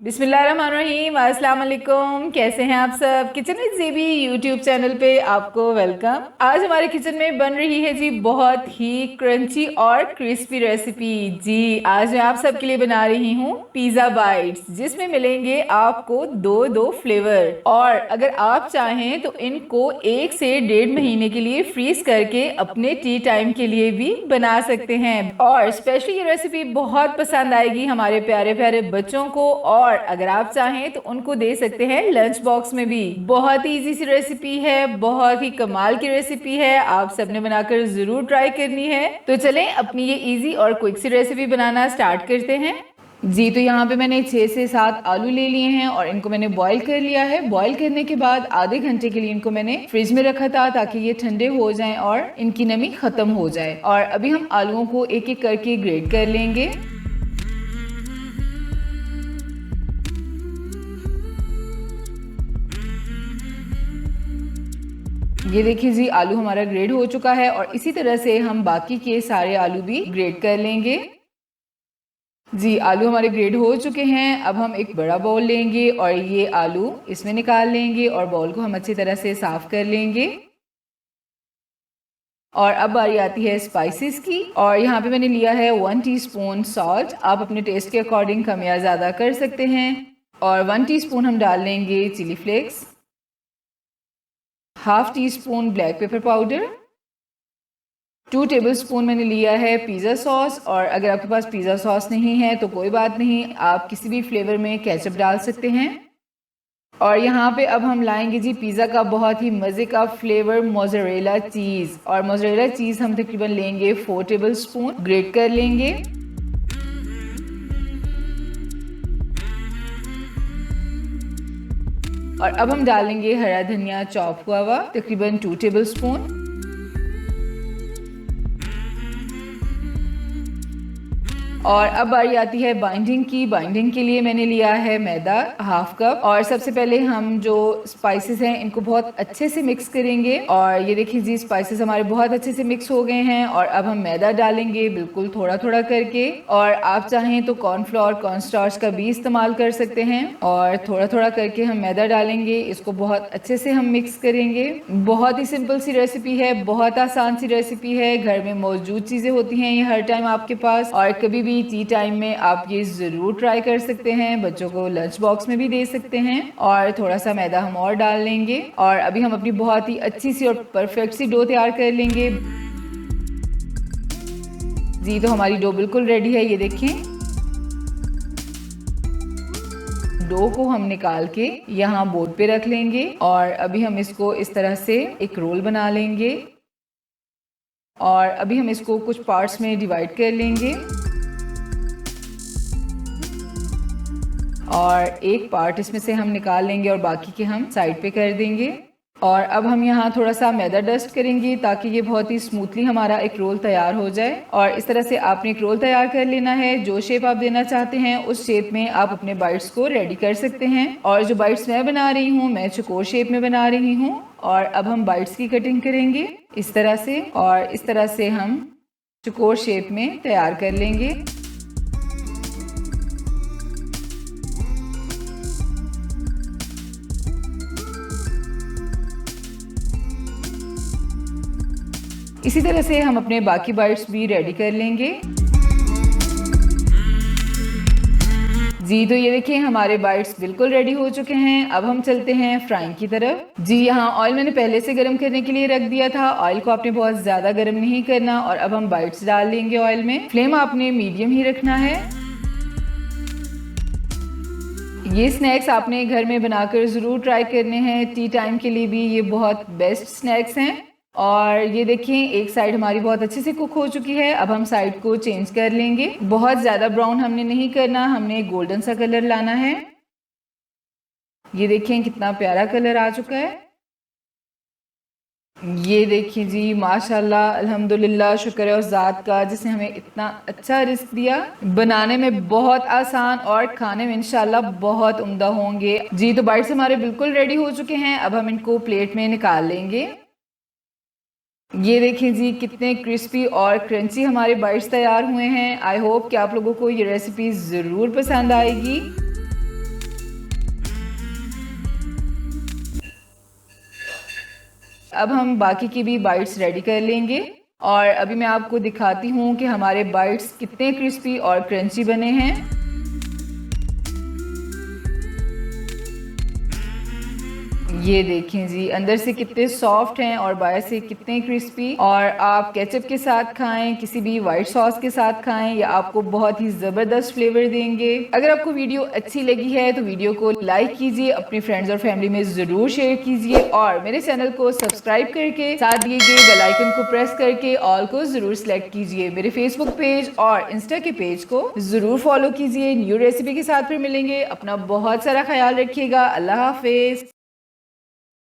बिस्मिल्लाहिर्रहमानिर्रहीम, अस्सलाम वालेकुम। कैसे हैं आप सब। किचन विद ज़ेबी यूट्यूब चैनल पे आपको वेलकम। आज हमारे किचन में बन रही है जी बहुत ही क्रंची और क्रिस्पी रेसिपी। जी आज मैं आप सबके लिए बना रही हूँ पिज़्ज़ा बाइट्स, जिसमें मिलेंगे आपको दो फ्लेवर। और अगर आप चाहें तो इनको 1 से 1.5 महीने के लिए फ्रीज करके अपने टी टाइम के लिए भी बना सकते हैं। और स्पेशली ये रेसिपी बहुत पसंद आएगी हमारे प्यारे प्यारे बच्चों को, और अगर आप चाहें तो उनको दे सकते हैं लंच बॉक्स में भी। बहुत ही इजी सी रेसिपी है, बहुत ही कमाल की रेसिपी है, आप सबने बनाकर जरूर ट्राई करनी है। तो चलें अपनी ये इजी और क्विक सी रेसिपी बनाना स्टार्ट करते हैं। जी तो यहाँ पे मैंने 6 से 7 आलू ले लिए हैं और इनको मैंने बॉईल कर लिया है। बॉईल करने के बाद आधे घंटे के लिए इनको मैंने फ्रिज में रखा था ताकि ये ठंडे हो जाएं और इनकी नमी खत्म हो जाए। और अभी हम आलूओं को एक एक करके ग्रेट कर लेंगे। ये देखिए जी आलू हमारा ग्रेड हो चुका है और इसी तरह से हम बाकी के सारे आलू भी ग्रेड कर लेंगे। जी आलू हमारे ग्रेड हो चुके हैं। अब हम एक बड़ा बाउल लेंगे और ये आलू इसमें निकाल लेंगे और बाउल को हम अच्छी तरह से साफ कर लेंगे। और अब बारी आती है स्पाइसेस की, और यहाँ पे मैंने लिया है 1 टीस्पून सॉल्ट। आप अपने टेस्ट के अकॉर्डिंग कम या ज़्यादा कर सकते हैं। और 1 टीस्पून हम डाल लेंगे chilli flakes, half teaspoon black pepper powder, 2 tablespoon मैंने लिया है पिज़्ज़ा सॉस। और अगर आपके पास पिज़्ज़ा सॉस नहीं है तो कोई बात नहीं, आप किसी भी फ्लेवर में केचप डाल सकते हैं। और यहाँ पे अब हम लाएंगे जी पिज़्ज़ा का बहुत ही मज़े का फ्लेवर मोज़रेला चीज़। और मोज़रेला चीज़ हम तकरीबन लेंगे 4 टेबलस्पून, ग्रेट कर लेंगे। और अब हम डालेंगे हरा धनिया चॉप हुआ हुआ, तकरीबन 2 टेबलस्पून। और अब बारी आती है बाइंडिंग की। बाइंडिंग के लिए मैंने लिया है मैदा हाफ कप। और सबसे पहले हम जो स्पाइसेस हैं इनको बहुत अच्छे से मिक्स करेंगे। और ये देखिए जी स्पाइसेस हमारे बहुत अच्छे से मिक्स हो गए हैं। और अब हम मैदा डालेंगे बिल्कुल थोड़ा थोड़ा करके। और आप चाहें तो कॉर्नफ्लोर कॉर्नस्टार्च का भी इस्तेमाल कर सकते हैं। और थोड़ा थोड़ा करके हम मैदा डालेंगे, इसको बहुत अच्छे से हम मिक्स करेंगे। बहुत ही सिंपल सी रेसिपी है, बहुत आसान सी रेसिपी है, घर में मौजूद चीज़ें होती हैं ये हर टाइम आपके पास। और कभी भी टी टाइम में आप ये ज़रूर ट्राई कर सकते हैं, बच्चों को लंच बॉक्स में भी दे सकते हैं। और थोड़ा सा मैदा हम और डाल लेंगे। और अभी हम अपनी बहुत ही अच्छी सी और परफेक्ट सी डो तैयार कर लेंगे। जी तो हमारी डो बिल्कुल रेडी है, ये देखें। डो को हम निकाल के यहाँ बोर्ड पे रख लेंगे। और अभी हम इसको इस तरह से एक रोल बना लेंगे। और अभी हम इसको कुछ पार्ट्स में डिवाइड कर लेंगे। और एक पार्ट इसमें से हम निकाल लेंगे और बाकी के हम साइड पे कर देंगे। और अब हम यहाँ थोड़ा सा मैदा डस्ट करेंगे ताकि ये बहुत ही स्मूथली हमारा एक रोल तैयार हो जाए। और इस तरह से आपने एक रोल तैयार कर लेना है। जो शेप आप देना चाहते हैं उस शेप में आप अपने बाइट्स को रेडी कर सकते हैं। और जो बाइट्स मैं बना रही हूँ, मैं चौकोर शेप में बना रही हूँ। और अब हम बाइट्स की कटिंग करेंगे इस तरह से, और इस तरह से हम चौकोर शेप में तैयार कर लेंगे। इसी तरह से हम अपने बाकी बाइट्स भी रेडी कर लेंगे। जी तो ये देखिए हमारे बाइट्स बिल्कुल रेडी हो चुके हैं। अब हम चलते हैं फ्राइंग की तरफ। जी यहाँ ऑयल मैंने पहले से गर्म करने के लिए रख दिया था। ऑयल को आपने बहुत ज़्यादा गर्म नहीं करना। और अब हम बाइट्स डाल लेंगे ऑयल में। फ्लेम आपने मीडियम ही रखना है। ये स्नैक्स आपने घर में बनाकर ज़रूर ट्राई करने हैं, टी टाइम के लिए भी ये बहुत बेस्ट स्नैक्स हैं। और ये देखिए एक साइड हमारी बहुत अच्छे से कुक हो चुकी है। अब हम साइड को चेंज कर लेंगे। बहुत ज़्यादा ब्राउन हमने नहीं करना, हमने गोल्डन सा कलर लाना है। ये देखिए कितना प्यारा कलर आ चुका है। ये देखिए जी माशाल्लाह अल्हम्दुलिल्लाह, शुक्र है उस ज़ात का जिसने हमें इतना अच्छा रिस्क दिया। बनाने में बहुत आसान और खाने में इंशाल्लाह बहुत उम्दा होंगे। जी तो बाइट्स हमारे बिल्कुल रेडी हो चुके हैं। अब हम इनको प्लेट में निकाल लेंगे। ये देखिए जी कितने क्रिस्पी और क्रंची हमारे बाइट्स तैयार हुए हैं। आई होप कि आप लोगों को ये रेसिपी ज़रूर पसंद आएगी। अब हम बाकी की भी बाइट्स रेडी कर लेंगे और अभी मैं आपको दिखाती हूँ कि हमारे बाइट्स कितने क्रिस्पी और क्रंची बने हैं। ये देखें जी, अंदर से कितने सॉफ्ट हैं और बाहर से कितने क्रिस्पी। और आप केचप के साथ खाएं, किसी भी वाइट सॉस के साथ खाएं, या आपको बहुत ही ज़बरदस्त फ्लेवर देंगे। अगर आपको वीडियो अच्छी लगी है तो वीडियो को लाइक कीजिए, अपनी फ्रेंड्स और फैमिली में ज़रूर शेयर कीजिए और मेरे चैनल को सब्सक्राइब करके साथ दिए गए बेल आइकन को प्रेस करके ऑल को ज़रूर सेलेक्ट कीजिए। मेरे फेसबुक पेज और इंस्टा के पेज को ज़रूर फॉलो कीजिए। न्यू रेसिपी के साथ फिर मिलेंगे। अपना बहुत सारा ख्याल रखिएगा। अल्लाह हाफिज़।